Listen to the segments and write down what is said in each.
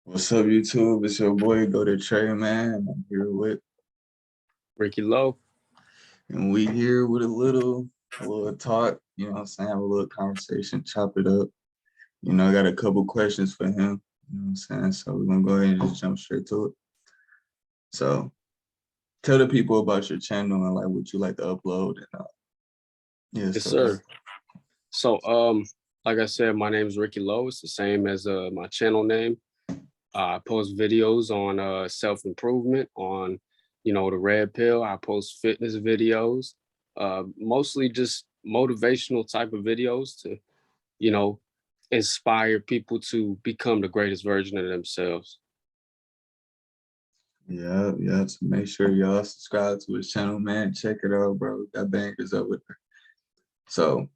What's up, YouTube? It's your boy, Go to Trey, man. I'm here with, Ricky Lowe. and we here with a little talk, you know what I'm saying? Have a little conversation, chop it up. I got a couple questions for him, you know what I'm saying? So we're gonna go ahead and just jump straight to it. So tell the people about your channel and like what you like to upload and yeah, Yes, so sir. So, like I said, my name is Ricky Lowe. It's the same as my channel name. I post videos on self-improvement, on, the red pill. I post fitness videos, mostly just motivational type of videos to, you know, inspire people to become the greatest version of themselves. yeah. So make sure y'all subscribe to his channel, man. Check it out, bro. Got bangers up with her. So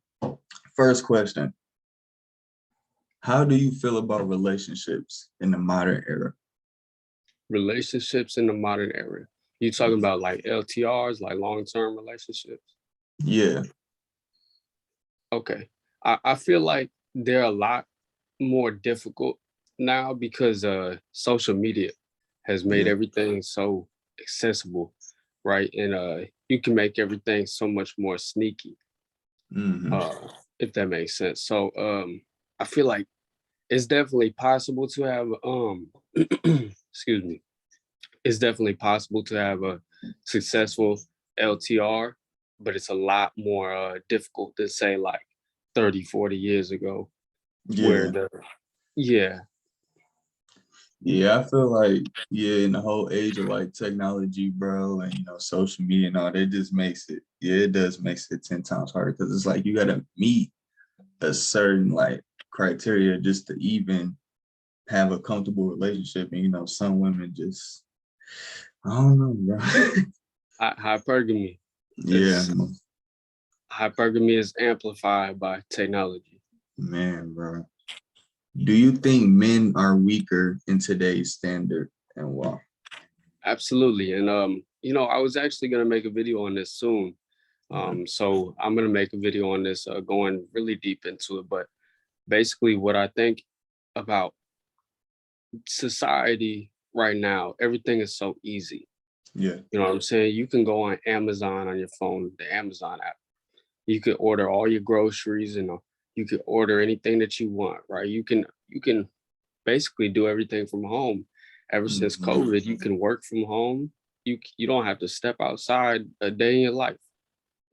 first question. How do you feel about relationships in the modern era? Relationships in the modern era. You talking about like LTRs, like long-term relationships? Yeah, Okay. I feel like they're a lot more difficult now because social media has made yeah. everything so accessible, right? And you can make everything so much more sneaky, hmm uh, if that makes sense. So I feel like it's definitely possible to have excuse me. It's definitely possible to have a successful LTR, but it's a lot more difficult than say like 30, 40 years ago where Yeah, yeah. yeah. I feel like in the whole age of like technology, bro, and social media and all that just makes it. Yeah, it does makes it 10 times harder because it's like you gotta meet a certain like criteria just to even have a comfortable relationship. And some women just I don't know, bro. Hypergamy Yeah, is hypergamy is amplified by technology. man, bro. Do you think men are weaker in today's standard and why? Absolutely. And I was actually gonna make a video on this soon. So I'm gonna make a video on this, going really deep into it. But basically, what I think about society right now, everything is so easy. Yeah. You know what I'm saying? You can go on Amazon on your phone, the Amazon app. You could order all your groceries and you could order anything that you want, right? You can basically do everything from home. Ever since hmm COVID, you can work from home. You don't have to step outside a day in your life.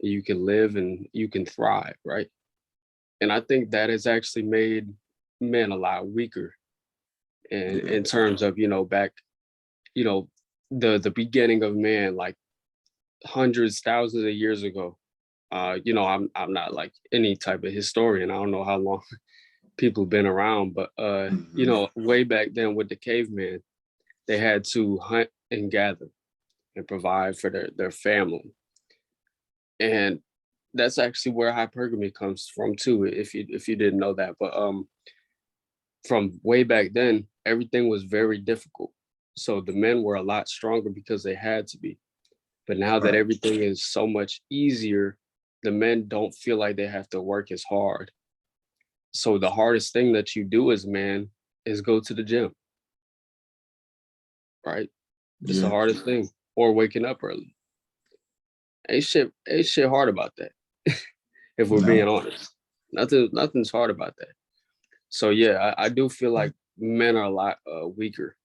You can live and you can thrive, right? And I think that has actually made men a lot weaker in Yeah. terms of, back, you know, the beginning of man, like hundreds, thousands of years ago. I'm not like any type of historian. I don't know how long people have been around, but hmm way back then with the caveman, they had to hunt and gather and provide for their family. And that's actually where hypergamy comes from too, if you didn't know that. But from way back then, everything was very difficult. So the men were a lot stronger because they had to be. But now that Right. everything is so much easier, the men don't feel like they have to work as hard. So the hardest thing that you do as a man is go to the gym, right? It's the Yeah. hardest thing. Or waking up early. Ain't shit hard about that. If we're No. being honest. Nothing's hard about that. So yeah, I do feel like men are a lot weaker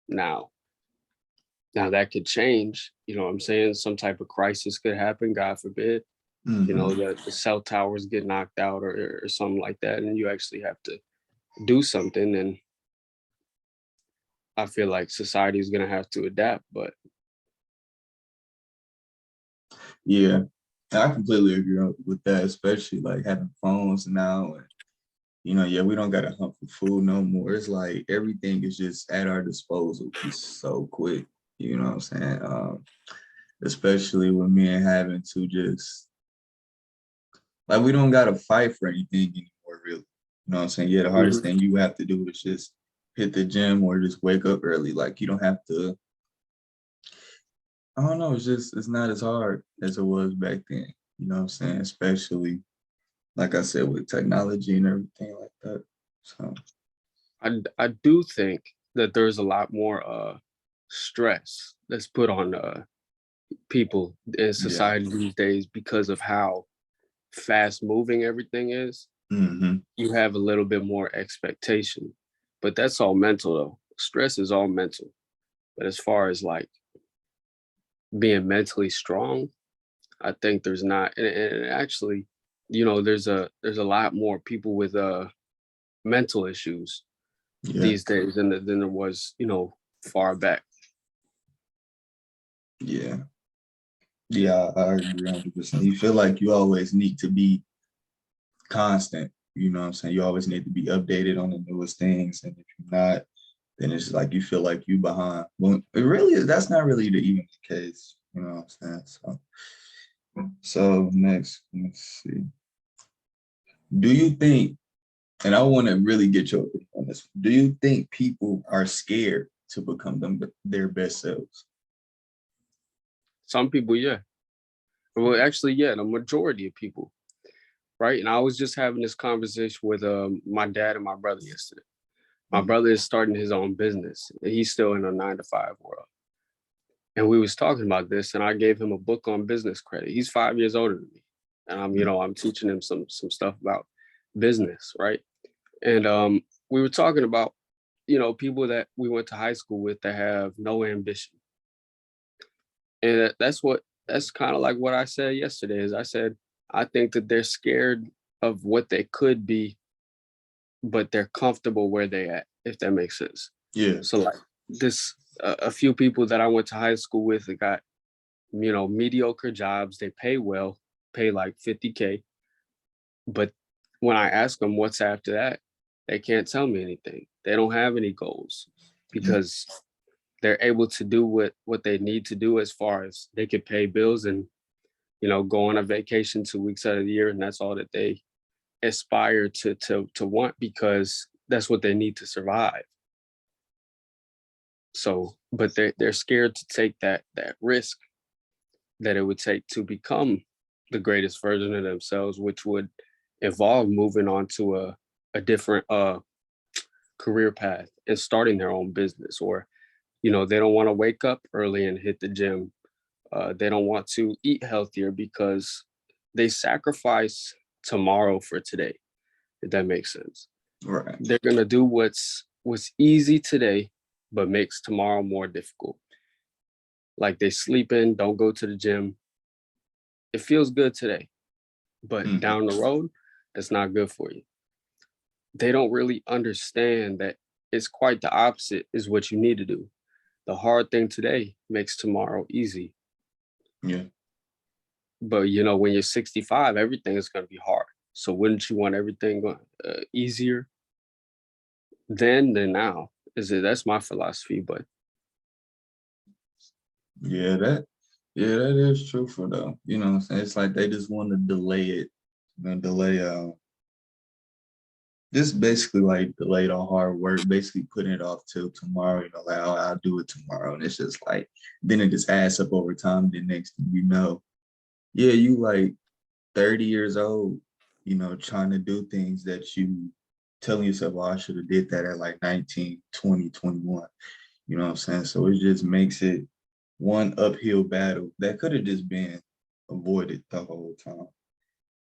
now. Now that could change, you know what I'm saying? Some type of crisis could happen, God forbid. hmm That the cell towers get knocked out or something like that, and you actually have to do something. And I feel like society is gonna have to adapt. But Yeah. I completely agree with that, especially like having phones now. And, yeah, we don't gotta hunt for food no more. It's like everything is just at our disposal. It's so quick. You know what I'm saying? Especially with men having to just like we don't gotta fight for anything anymore, really. You know what I'm saying? Yeah, the hardest mhm. thing you have to do is just hit the gym or just wake up early. Like you don't have to. I don't know. It's not as hard as it was back then. You know what I'm saying? Especially like I said with technology and everything like that. So I do think that there's a lot more stress that's put on people in Yeah. society these days because of how fast moving everything is. Hmm. You have a little bit more expectation, but that's all mental though. Stress is all mental. But as far as like being mentally strong, I think there's not. And actually, there's a lot more people with mental issues Yeah. these days than there was, far back. Yeah. Yeah, I agree 100%. You feel like you always need to be constant. You know what I'm saying? You always need to be updated on the newest things. And if you're not, then it's like you feel like you behind. Well, it really is, that's not really even the case. You know what I'm saying? So next, let's see. Do you think, and I want to really get your opinion on this one, do you think people are scared to become their best selves? Some people, yeah. Well, actually, yeah, the majority of people, right? And I was just having this conversation with my dad and my brother yesterday. My Mhm. brother is starting his own business, and he's still in a 9 to 5 world. And we was talking about this, and I gave him a book on business credit. He's 5 years older than me, and I'm teaching him some stuff about business, right? And we were talking about, people that we went to high school with that have no ambition, and that's kind of like what I said yesterday. Is I said I think that they're scared of what they could be, but they're comfortable where they at, if that makes sense. Yeah. So like this, a few people that I went to high school with that got mediocre jobs. They pay well, pay like 50K. But when I ask them what's after that, they can't tell me anything. They don't have any goals Yeah. because they're able to do what they need to do as far as they could pay bills and go on a vacation 2 weeks out of the year, and that's all that they aspire to want because that's what they need to survive. So, but they're scared to take that risk that it would take to become the greatest version of themselves, which would involve moving on to a different career path and starting their own business. Or they don't want to wake up early and hit the gym. They don't want to eat healthier because they sacrifice tomorrow for today, if that makes sense. Right. They're gonna do what's easy today but makes tomorrow more difficult. Like they sleep in, don't go to the gym. It feels good today, but Hmm. down the road, it's not good for you. They don't really understand that it's quite the opposite is what you need to do. The hard thing today makes tomorrow easy. Yeah. But when you're 65, everything is going to be hard. So wouldn't you want everything easier then than now? Is it? That's my philosophy. But Yeah, that is true for them. You know what I'm saying? It's like they just want to delay it, delay just basically like delay the hard work, basically putting it off till tomorrow, like I'll do it tomorrow. And it's just like then it just adds up over time. Then next thing you know, yeah, you like 30 years old, trying to do things that you telling yourself, oh, I should have did that at like 19, 20, 21. You know what I'm saying? So it just makes it one uphill battle that could have just been avoided the whole time.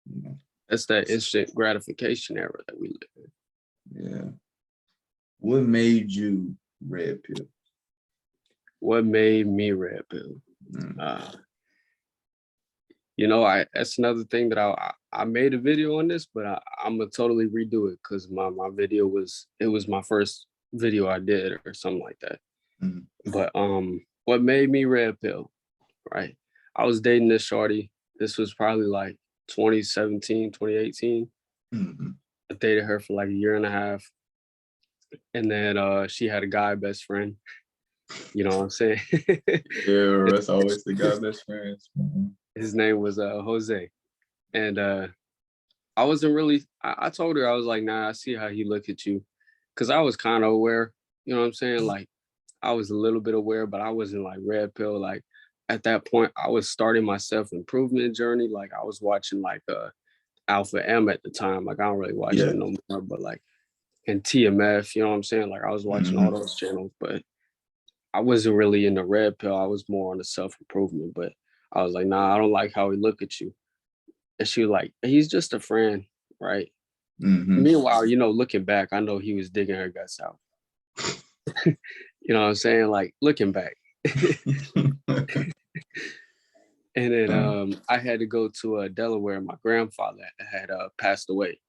You know? that's that instant gratification era that we live in. Yeah. What made you red pill? What made me red pill? Mm. Uh, I that's another thing that I made a video on this, but I'm gonna totally redo it because my video was my first video I did or something like that. Mm. But what made me red pill, right? I was dating this shorty. This was probably like 2017, 2018. Mm. I dated her for like a year and a half. And then she had a guy best friend. You know what I'm saying? Yeah, that's always the guy best friends. Man. His name was Jose. And I wasn't really I told her, I was like, nah, I see how he look at you. Cause I was kind of aware, you know what I'm saying? Like I was a little bit aware, but I wasn't like red pill. Like at that point, I was starting my self-improvement journey. Like I was watching like Alpha M at the time. Like I don't really watch Yeah. it no more, but like and TMF, you know what I'm saying? Like I was watching all Hmm. those channels, but I wasn't really in the red pill. I was more on the self-improvement, but I was like, nah, I don't like how he look at you. And she was like, he's just a friend, right? Hmm. Meanwhile, looking back, I know he was digging her guts out. You know what I'm saying? Like looking back. And then I had to go to Delaware. My grandfather had passed away.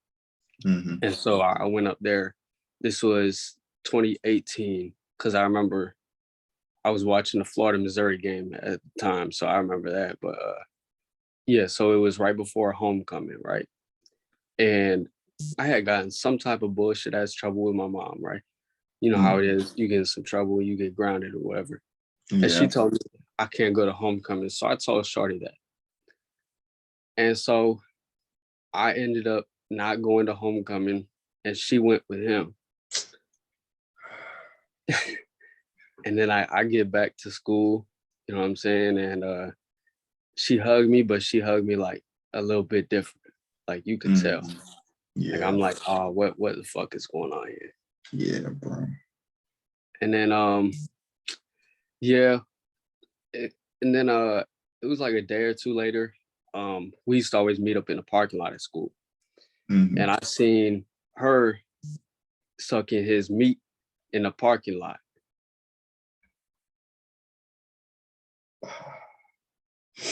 Hmm. And so I went up there. This was 2018, because I remember I was watching the Florida Missouri game at the time. So I remember that. But yeah, so it was right before homecoming, right? And I had gotten some type of bullshit ass trouble with my mom, right? You know how it Hmm. is. You get in some trouble, you get grounded or whatever. And she Yeah. told me I can't go to homecoming. So I told Shorty that. And so I ended up not going to homecoming and she went with him. And then I get back to school, you know what I'm saying? And she hugged me, but she hugged me like a little bit different. Like you could tell. Hmm. Like Yeah. I'm like, oh, what the fuck is going on here? Yeah, bro. And then yeah, it, and then it was like a day or two later. We used to always meet up in the parking lot at school. Hmm. And I seen her sucking his meat in the parking lot.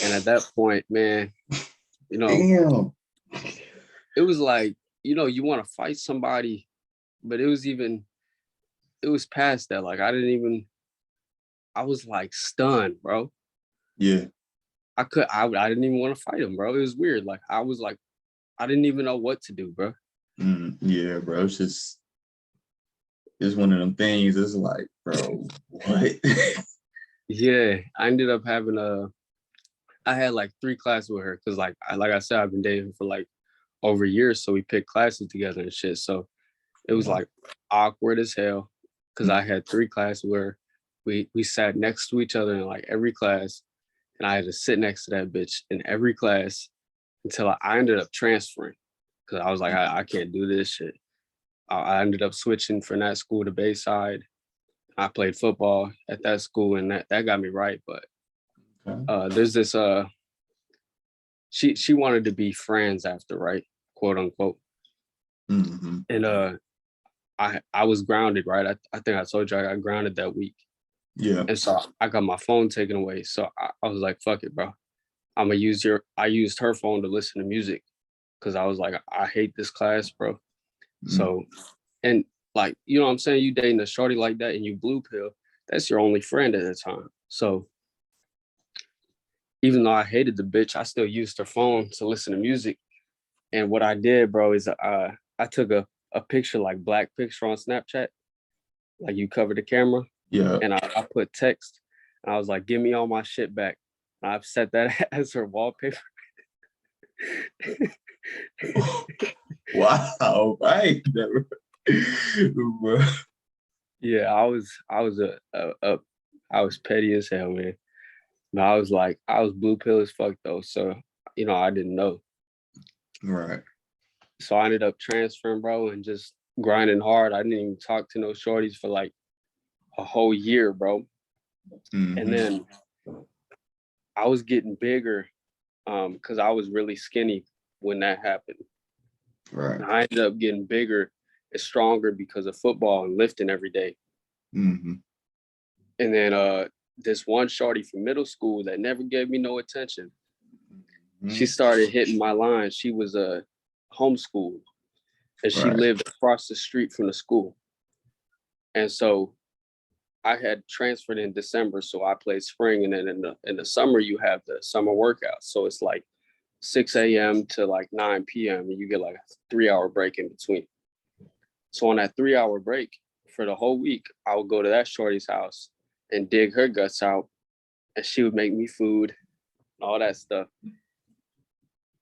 And at that point, man, you know, Damn. it was like, you want to fight somebody, but it was past that. Like I was like stunned, bro. Yeah. I didn't even want to fight him, bro. It was weird. Like I was like, I didn't even know what to do, bro. Yeah, bro. It's one of them things. It's like, bro, what? Yeah, I ended up having I had like 3 classes with her because like I said, I've been dating for like over years, so we picked classes together and shit. So it was Wow. like awkward as hell because I Mm. had 3 classes where we sat next to each other in like every class, and I had to sit next to that bitch in every class until I ended up transferring because I was like, I can't do this shit. I ended up switching from that school to Bayside. I played football at that school, and that got me right. But Okay. there's this she wanted to be friends after, right, quote unquote, Hmm. and I was grounded, right. I think I told you I got grounded that week, Yeah. and so I got my phone taken away. So I was like, fuck it, bro. I used her phone to listen to music because I was like, I hate this class, bro. Mm. So, and like, you know what I'm saying? You dating a shorty like that and you blue pill, that's your only friend at the time. So even though I hated the bitch, I still used her phone to listen to music. And what I did, bro, is I took a picture, like black picture on Snapchat, like you cover the camera, Yeah. and I put text, and I was like, give me all my shit back. And I've set that as her wallpaper. Wow. Right. Bro. Yeah, I was petty as hell, man. No, I was like, I was blue pill as fuck though. So, I didn't know. Right. So I ended up transferring, bro, and just grinding hard. I didn't even talk to no shorties for like a whole year, bro. And Hmm. then I was getting bigger because I was really skinny when that happened. Right. And I ended up getting bigger and stronger because of football and lifting every day. Hmm. And then this one shorty from middle school that never gave me no attention, she Hmm. started hitting my line. She was homeschooled and she Right. lived across the street from the school. And so I had transferred in December, so I played spring, and then in the summer you have the summer workouts. So it's like 6 a.m. to like 9 p.m. and you get like a 3 hour break in between. So on that 3 hour break for the whole week, I would go to that shorty's house and dig her guts out, and she would make me food, all that stuff.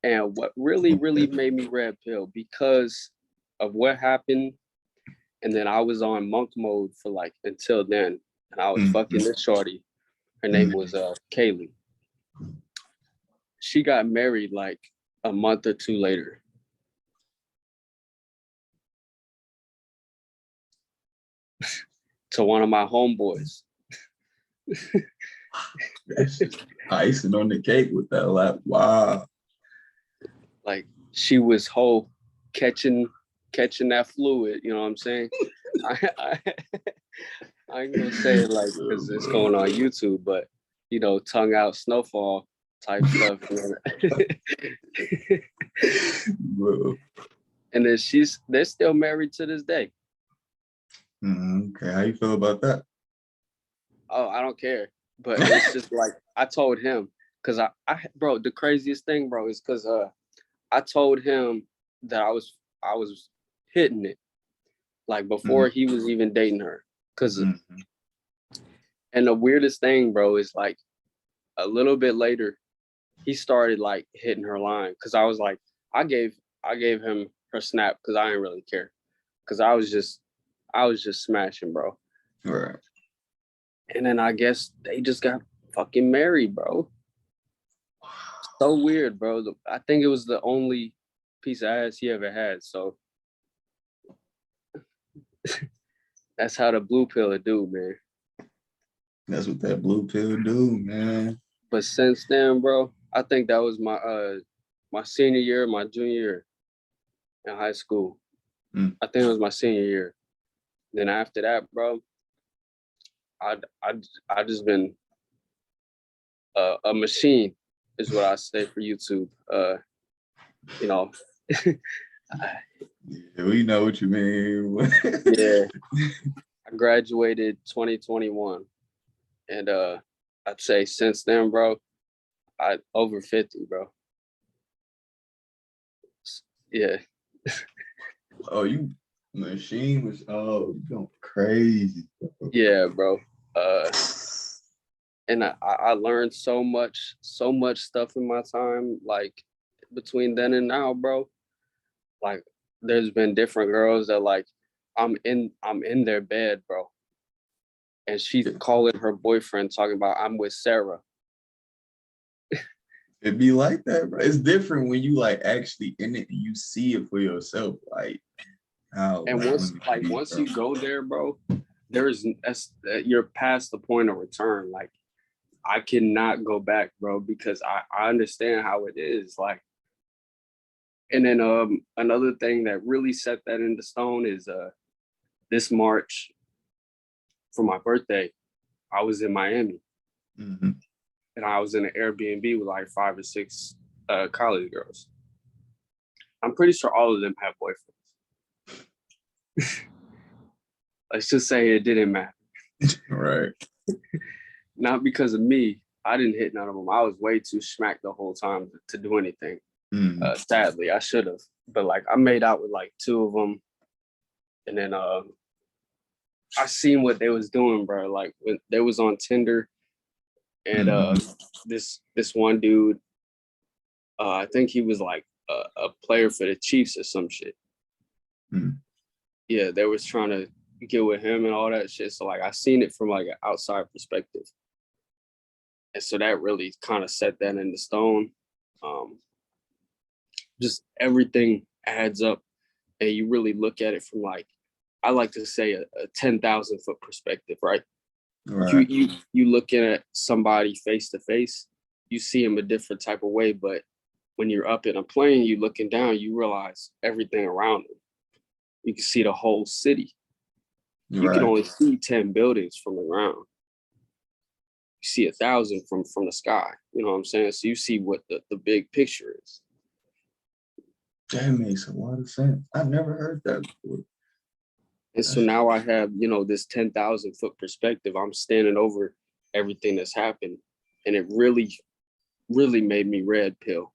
And what really, really made me red pill because of what happened, and then I was on monk mode for like until then, and I was Hmm. fucking this shorty. Her name Hmm. was Kaylee. She got married like a month or two later. to one of my homeboys. That's just icing on the cake with that lap. Wow. Like she was whole catching that fluid, you know what I'm saying? I ain't gonna say it like because it's going on YouTube, but you know, tongue out snowfall type stuff. Bro. And then they're still married to this day. Okay, how you feel about that? Oh, I don't care. But it's just like I told him, because I bro, the craziest thing, bro, is because I told him that I was hitting it like before he was even dating her. And the weirdest thing, bro, is like a little bit later, he started like hitting her line because I was like, I gave him her snap because I didn't really care because I was just smashing, bro. Right. And then I guess they just got fucking married, bro. So weird, bro. I think it was the only piece of ass he ever had. So that's how the blue pill do, man. That's what that blue pill do, man. But since then, bro, I think that was my senior year, my junior year in high school. I think it was my senior year. Then after that, bro, I just been a machine, is what I say for YouTube. You know, yeah, we know what you mean. yeah. I graduated 2021, and I'd say since then, bro, I over 50, bro. Yeah. Oh, you machine was going crazy. Bro. Yeah, bro. And I learned so much stuff in my time, like between then and now, bro. Like there's been different girls that like I'm in their bed, bro. And she's calling her boyfriend talking about I'm with Sarah. It'd be like that, bro. It's different when you like actually in it and you see it for yourself. Like how and once you go there, bro, you're past the point of return. Like I cannot go back, bro, because I understand how it is. Like, and then another thing that really set that into stone is this March for my birthday, I was in Miami. And I was in an Airbnb with like 5 or 6 college girls. I'm pretty sure all of them have boyfriends. Let's just say it didn't matter. Right. Not because of me. I didn't hit none of them. I was way too smacked the whole time to do anything. Sadly, I should have. But like I made out with like 2 of them. And then I seen what they was doing, bro. Like when they was on Tinder. And this one dude, I think he was like a player for the Chiefs or some shit. Yeah, they was trying to get with him and all that shit. So like I seen it from like an outside perspective. And so that really kind of set that into stone. Just everything adds up and you really look at it from like, I like to say a 10,000 foot perspective, right? Right. You looking at somebody face to face, you see him a different type of way. But when you're up in a plane, you looking down, you realize everything around him. You can see the whole city. You can only see 10 buildings from the ground. You see 1,000 from the sky. You know what I'm saying? So you see what the big picture is. That makes a lot of sense. I've never heard that before. And so now I have, this 10,000 foot perspective. I'm standing over everything that's happened. And it really, really made me red pill.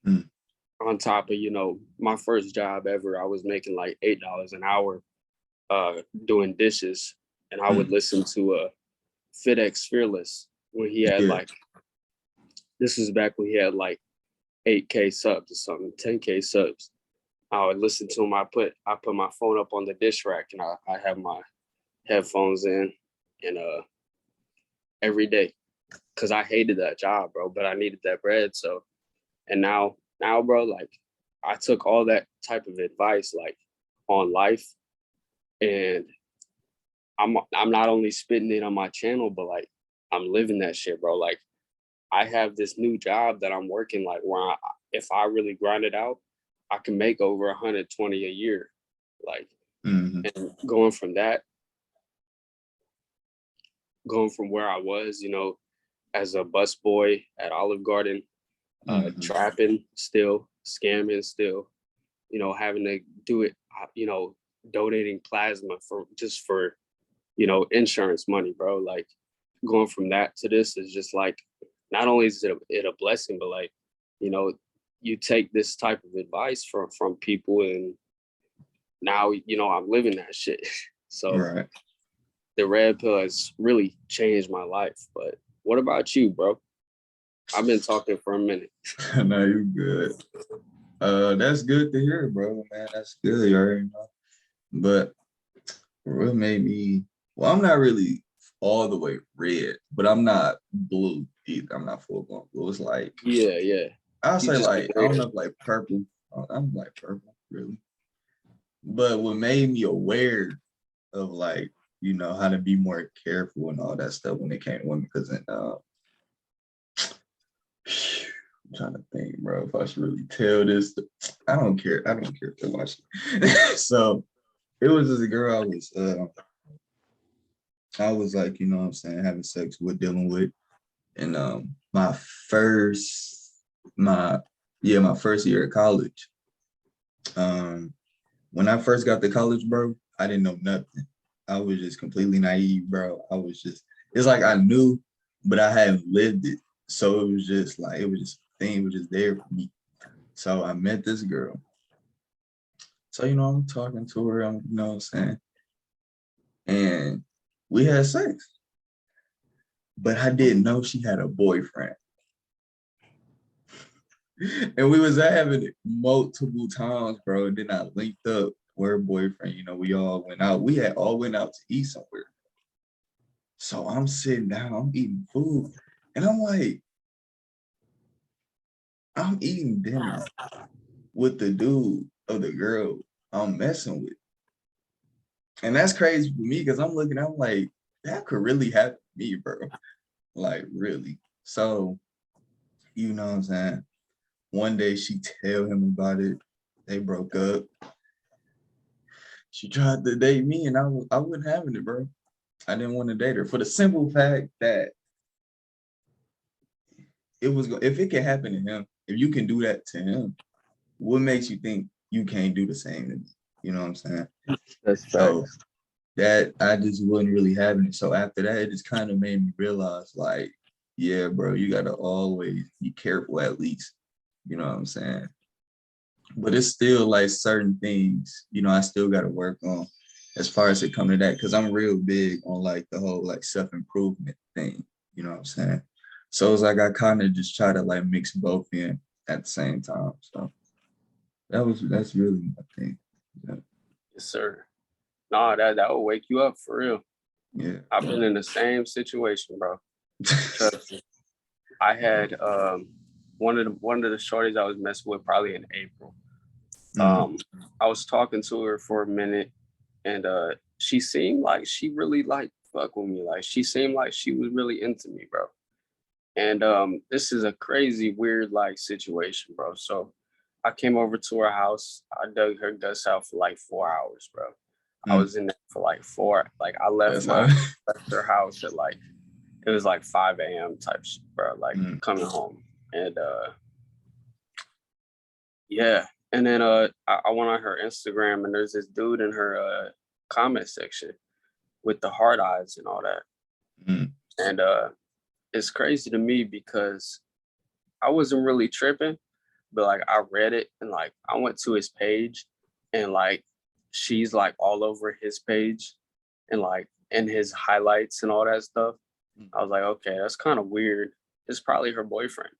On top of, my first job ever, I was making like $8 an hour doing dishes. And I would listen to FedEx Fearless when he had this was back when he had like 8K subs or something, 10K subs. I would listen to him. I put my phone up on the dish rack and I have my headphones in and every day because I hated that job, bro, but I needed that bread. So, and now, bro, like I took all that type of advice like on life and I'm not only spitting it on my channel, but like I'm living that shit, bro. Like I have this new job that I'm working like where if I really grind it out, I can make over 120 a year. Like, Hmm. and going from where I was, as a busboy at Olive Garden, Hmm. trapping still, scamming still, having to do it, donating plasma for insurance money, bro. Like going from that to this is just like, not only is it a blessing, but like, you know, you take this type of advice from people, and now I'm living that shit. So Right. the red pill has really changed my life. But what about you, bro? I've been talking for a minute. No, you good. That's good to hear, bro, man. That's good. You already know. But what made me, well, I'm not really all the way red, but I'm not blue either. I'm not full blown blue. It's like, Yeah, yeah. I'll You say just like, I don't know if like purple. I'm like purple, really. But what made me aware of like, how to be more careful and all that stuff when it came to women, because I'm trying to think, bro, if I should really tell this. I don't care. I don't care too much. So it was just a girl I was like, you know what I'm saying, having sex with, dealing with. And my first my yeah, my first year at college. Um when I first got to college, bro, I didn't know nothing. I was just completely naive, bro. It's like I knew, but I hadn't lived it. So it was just like, it was just a thing, it was just there for me. So I met this girl. So, I'm talking to her, you know what I'm saying? And we had sex, but I didn't know she had a boyfriend. And we was having it multiple times, bro. And then I linked up with her boyfriend. We all went out. We had all went out to eat somewhere. So I'm sitting down, I'm eating food, and I'm like, I'm eating dinner with the dude of the girl I'm messing with. And that's crazy for me because I'm like, that could really happen to me, bro. Like, really. So, you know what I'm saying? One day she tell him about it. They broke up. She tried to date me, and I wasn't having it, bro. I didn't want to date her for the simple fact that if it can happen to him, if you can do that to him, what makes you think you can't do the same to me? You know what I'm saying? that's So facts. that I just wasn't really having it. So after that, it just kind of made me realize, like, yeah, bro, you gotta always be careful at least. You know what I'm saying? But it's still like certain things, I still gotta work on as far as it come to that, because I'm real big on like the whole like self-improvement thing. You know what I'm saying? So it's like I kind of just try to like mix both in at the same time. So that's really my thing. Yeah. Yes, sir. No, that will wake you up for real. Yeah. I've been in the same situation, bro. Trust me. I had one of the shorties I was messing with probably in April. Mm, I was talking to her for a minute, and she seemed like she really like fuck with me. Like she seemed like she was really into me, bro. And this is a crazy, weird like situation, bro. So I came over to her house. I dug her guts out for like 4 hours, bro. I mm. was in there for like four. Like I That's how. left her house at like it was like 5 a.m. type shit, bro. Like Mm, coming home. And yeah. And then I went on her Instagram, and there's this dude in her comment section with the hard eyes and all that. mm, And it's crazy to me because I wasn't really tripping, but like I read it, and like I went to his page, and like she's like all over his page and like in his highlights and all that stuff. mm. I was like, okay, that's kind of weird. It's probably her boyfriend.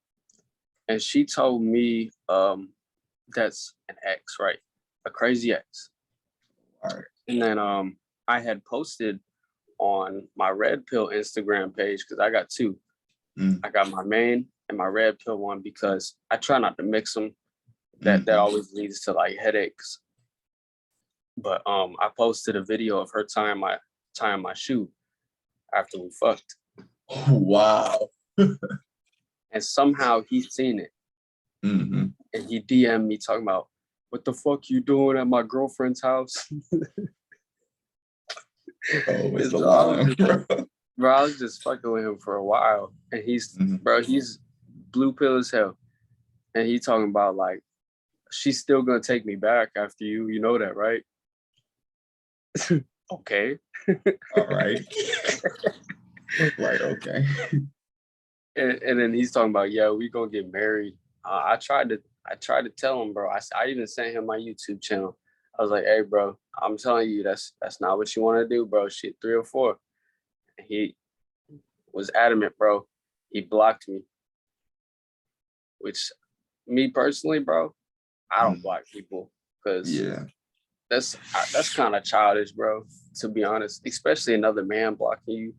And she told me that's an ex, right? A crazy ex. All right. And then I had posted on my red pill Instagram page, because I got two. Mm, I got my main and my red pill one, because I try not to mix them. That mm, always leads to like headaches. But I posted a video of her tying tying my shoe after we fucked. Wow. And somehow he seen it. Mm-hmm. And he DM'd me talking about, what the fuck you doing at my girlfriend's house? Oh, it's So I was lying, bro. bro, I was just fucking with him for a while. And he's, bro, he's blue pill as hell. And he talking about like, she's still gonna take me back after you. You know that, right? Okay. All right. Like, okay. And then he's talking about, yeah, we gonna get married. I tried to tell him, bro. I even sent him my YouTube channel. I was like, hey, bro, I'm telling you, that's not what you want to do, bro. Shit, 3 or 4. And he was adamant, bro. He blocked me. Which, me personally, bro, I don't block people because Yeah. that's kind of childish, bro. To be honest, especially another man blocking you.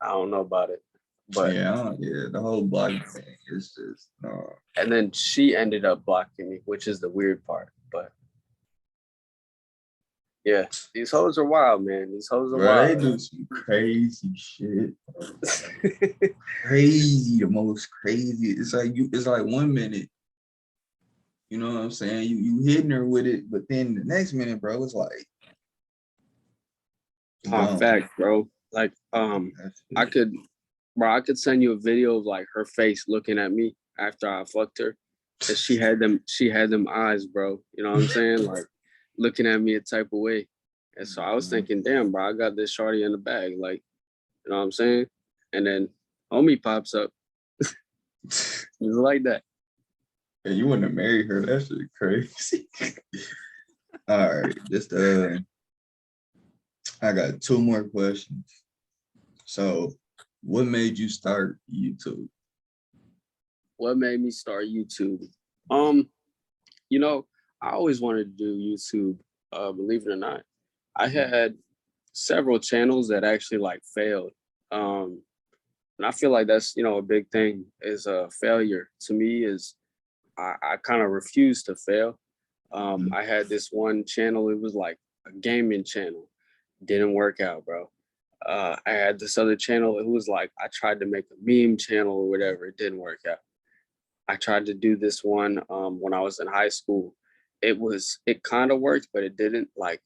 I don't know about it, but Yeah, the whole blocking thing is just no. and then she ended up blocking me, which is the weird part. But yeah, these hoes are wild, man. These hoes are Bro, they wild. do some crazy shit. Crazy, the most crazy. It's like 1 minute, you know what I'm saying? You hitting her with it, but then the next minute, bro, it's like Fact, bro. Like, I could send you a video of like her face looking at me after I fucked her. And she had them eyes, bro. You know what I'm saying? Like looking at me a type of way. And so I was thinking, damn, bro, I got this shorty in the bag. Like, you know what I'm saying? And then homie pops up. Just like that. And you wouldn't have married her. That shit crazy. All right, just I got 2 more questions. So, what made you start YouTube? What made me start YouTube? You know, I always wanted to do YouTube, believe it or not. I had several channels that actually like failed. And I feel like that's, a big thing is a failure to me is I kind of refuse to fail. I had this one channel, it was like a gaming channel. Didn't work out, bro. I had this other channel, it was like I tried to make a meme channel or whatever, it didn't work out. I tried to do this one when I was in high school. It kind of worked, but it didn't, like,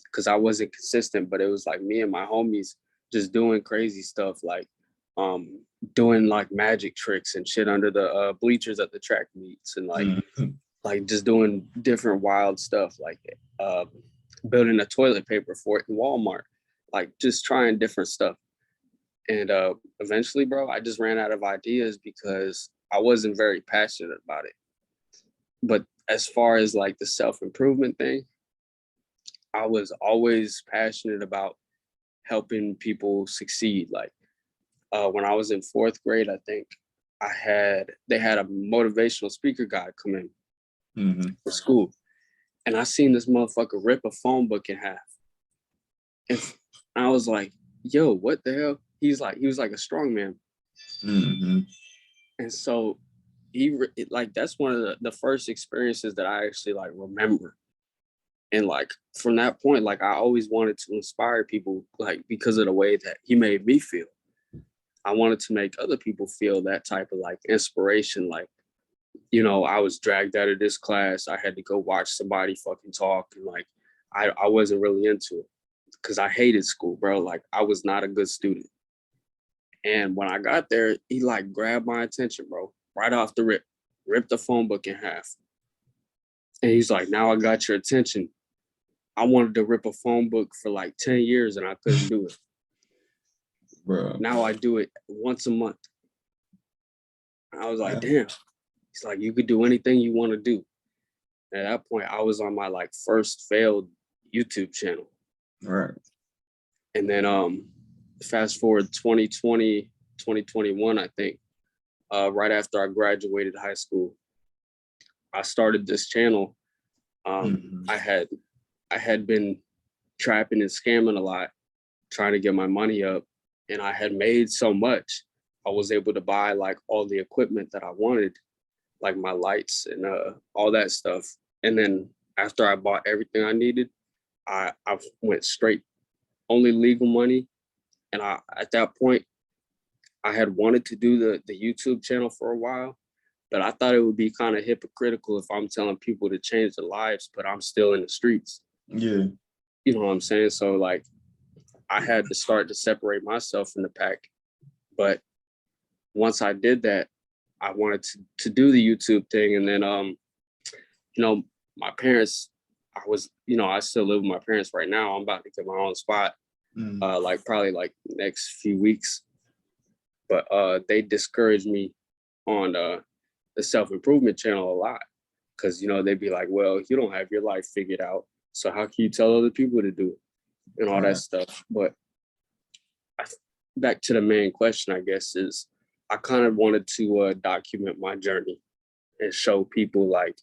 because I wasn't consistent, but it was like me and my homies just doing crazy stuff, like um doing like magic tricks and shit under the bleachers at the track meets, and like just doing different wild stuff, like building a toilet paper fort in Walmart, like just trying different stuff. And eventually, bro, I just ran out of ideas because I wasn't very passionate about it. But as far as like the self-improvement thing, I was always passionate about helping people succeed. Like when I was in 4th grade, I think they had a motivational speaker guy come in for school, and I seen this motherfucker rip a phone book in half, and I was like, "Yo, what the hell?" He was like a strong man, and so that's one of the first experiences that I actually like remember. And like from that point, like I always wanted to inspire people, like because of the way that he made me feel. I wanted to make other people feel that type of like inspiration. Like, I was dragged out of this class. I had to go watch somebody fucking talk. And like, I wasn't really into it because I hated school, bro. Like I was not a good student. And when I got there, he like grabbed my attention, bro, right off the rip, ripped the phone book in half. And he's like, now I got your attention. I wanted to rip a phone book for like 10 years and I couldn't do it. Bro. Now I do it once a month. I was like, damn. He's like, you could do anything you want to do. At that point, I was on my like first failed YouTube channel. Right. And then fast forward 2020, 2021, I think, right after I graduated high school, I started this channel. I had been trapping and scamming a lot, trying to get my money up. And I had made so much, I was able to buy like all the equipment that I wanted, like my lights and all that stuff. And then after I bought everything I needed, I went straight only legal money. And at that point, I had wanted to do the YouTube channel for a while, but I thought it would be kind of hypocritical if I'm telling people to change their lives, but I'm still in the streets. Yeah. You know what I'm saying? So like, I had to start to separate myself from the pack. But once I did that, I wanted to do the YouTube thing. And then, my parents, I still live with my parents right now. I'm about to get my own spot, probably like next few weeks. But they discouraged me on the self-improvement channel a lot. Cause they'd be like, well, you don't have your life figured out. So how can you tell other people to do it and all that stuff? But back to the main question, I guess, is I kind of wanted to document my journey and show people like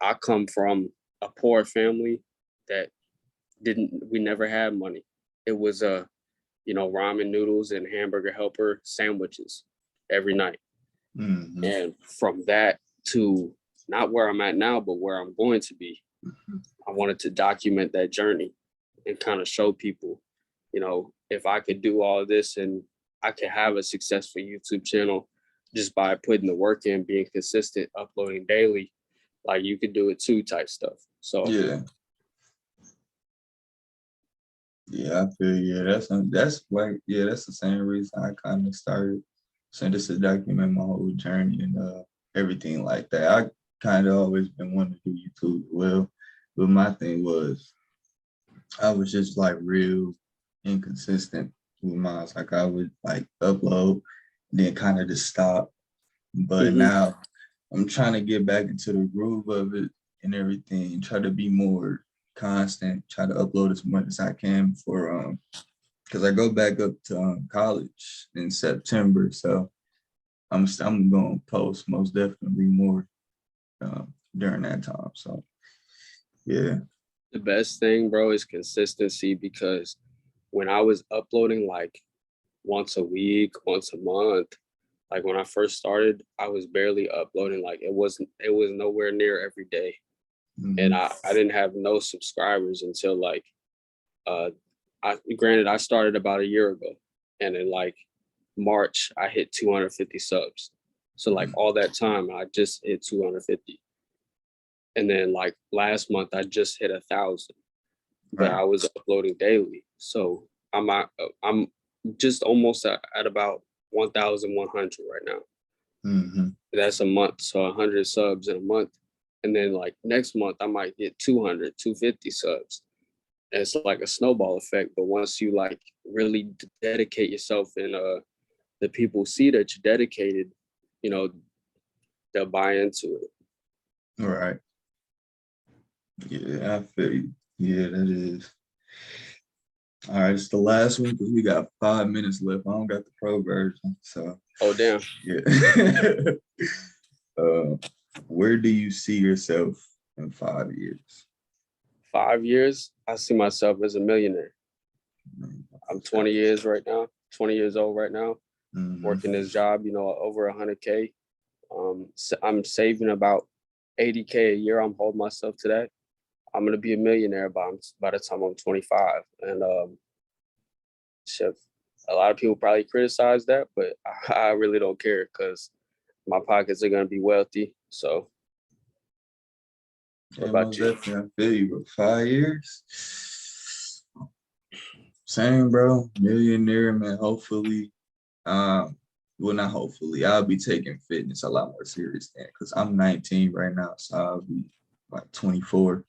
I come from a poor family that we never had money. It was ramen noodles and hamburger helper sandwiches every night. Mm-hmm. And from that to not where I'm at now, but where I'm going to be, I wanted to document that journey and kind of show people, if I could do all of this and I could have a successful YouTube channel just by putting the work in, being consistent, uploading daily, like you could do it too type stuff. So yeah, I feel that's the same reason I kind of started. So just to document my whole journey and everything like that. I kind of always been wanting to do YouTube as well, but my thing was I was just like real inconsistent with mine. Like I would like upload, then kind of just stop. But now I'm trying to get back into the groove of it and everything. Try to be more constant. Try to upload as much as I can before because I go back up to college in September. So I'm going to post most definitely more during that time. So yeah. The best thing, bro, is consistency, because when I was uploading like once a week, once a month, like when I first started, I was barely uploading. Like it was nowhere near every day. And I didn't have no subscribers until like I started about a year ago, and in like March I hit 250 subs. So like all that time I just hit 250. And then like last month I just hit 1,000, but I was uploading daily. So I'm just almost at about 1,100 right now. That's a month. So 100 subs in a month. And then like next month I might get 200, 250 subs. And it's like a snowball effect. But once you like really dedicate yourself and the people see that you're dedicated, they'll buy into it. Right. Yeah, I feel you. Yeah, that is. All right, it's the last one because we got 5 minutes left. I don't got the pro version, so. Oh damn. Yeah. Where do you see yourself in 5 years? 5 years, I see myself as a millionaire. I'm 20 years old right now, working this job, over 100K. I'm saving about 80K a year. I'm holding myself to that. I'm gonna be a millionaire by the time I'm 25. And a lot of people probably criticize that, but I really don't care because my pockets are gonna be wealthy. So what about you? I feel you. 5 years. Same, bro. Millionaire, man. Hopefully, well, not hopefully. I'll be taking fitness a lot more serious then, because I'm 19 right now, so I'll be like 24.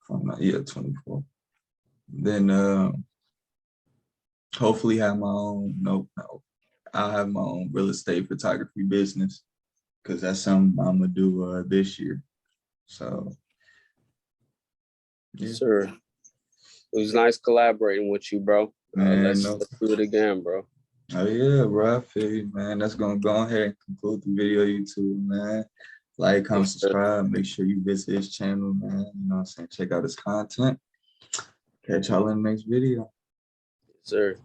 24. Then hopefully have my own. No, I'll have my own real estate photography business, because that's something I'm gonna do this year. So. Yeah. Sir, it was nice collaborating with you, bro. Let's do it again, bro. Oh yeah, bro. I feel you, man. That's gonna go ahead and conclude the video, YouTube, man. Like, comment, subscribe. Make sure you visit his channel, man. You know what I'm saying? Check out his content. Catch y'all in the next video. Yes, sir.